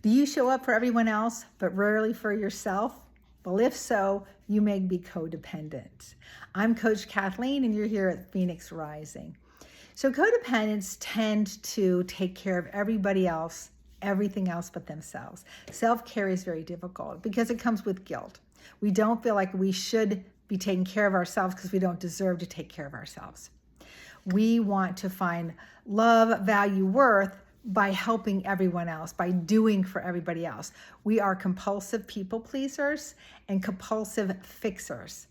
Do you show up for everyone else, but rarely for yourself? Well, if so, you may be codependent. I'm Coach Kathleen, and you're here at Phoenix Rising. So codependents tend to take care of everybody else, everything else but themselves. Self-care is very difficult because it comes with guilt. We don't feel like we should be taking care of ourselves because we don't deserve to take care of ourselves. We want to find love, value, worth by helping everyone else, by doing for everybody else. We are compulsive people pleasers and compulsive fixers.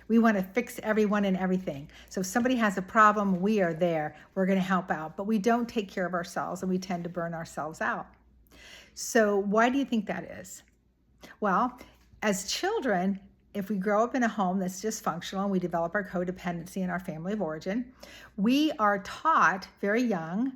We want to fix everyone and everything. So if somebody has a problem, we are there. We're going to help out. But we don't take care of ourselves, and we tend to burn ourselves out. So why do you think that is? Well, as children, if we grow up in a home that's dysfunctional and we develop our codependency in our family of origin, we are taught very young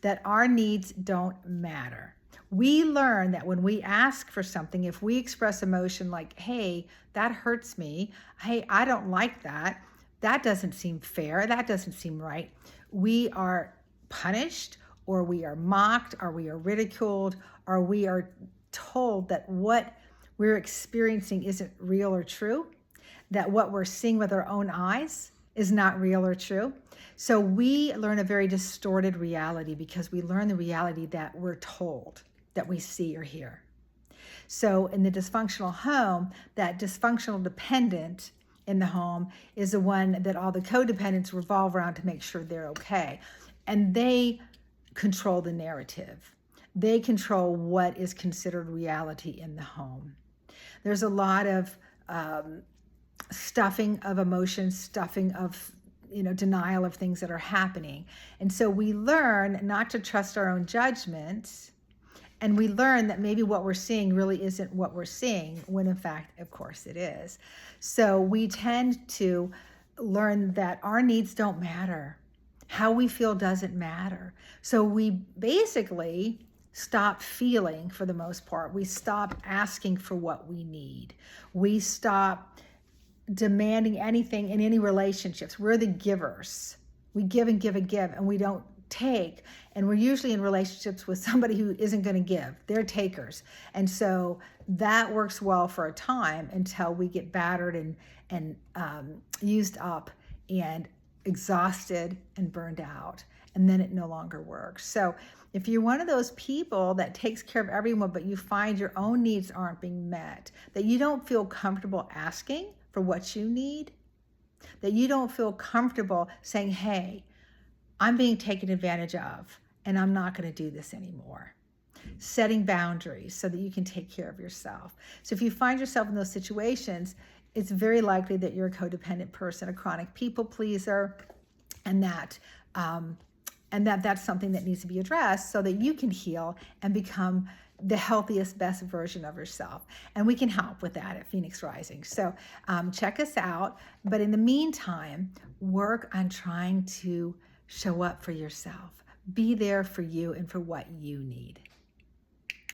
that our needs don't matter. We learn that when we ask for something, if we express emotion like, hey, that hurts me, hey, I don't like that, that doesn't seem fair, that doesn't seem right, we are punished, or we are mocked, or we are ridiculed, or we are told that what we're experiencing isn't real or true, that what we're seeing with our own eyes is not real or true. So we learn a very distorted reality because we learn the reality that we're told, that we see or hear. So in the dysfunctional home, that dysfunctional dependent in the home is the one that all the codependents revolve around to make sure they're okay. And they control the narrative. They control what is considered reality in the home. There's a lot of stuffing of emotions, stuffing of denial of things that are happening. And so we learn not to trust our own judgments, and we learn that maybe what we're seeing really isn't what we're seeing, when in fact, of course, it is. So we tend to learn that our needs don't matter. How we feel doesn't matter. So we basically stop feeling, for the most part. We stop asking for what we need. We stop demanding anything in any relationships. We're the givers. We give and give and give, and we don't take. And we're usually in relationships with somebody who isn't going to give. They're takers. And so that works well for a time until we get battered and used up and exhausted and burned out. And then it no longer works. So if you're one of those people that takes care of everyone, but you find your own needs aren't being met, that you don't feel comfortable asking for what you need, that you don't feel comfortable saying, hey, I'm being taken advantage of, and I'm not going to do this anymore. Setting boundaries so that you can take care of yourself. So if you find yourself in those situations, it's very likely that you're a codependent person, a chronic people pleaser, and that's something that needs to be addressed so that you can heal and become the healthiest, best version of yourself. And we can help with that at Phoenix Rising. So check us out. But in the meantime, work on trying to show up for yourself. Be there for you and for what you need.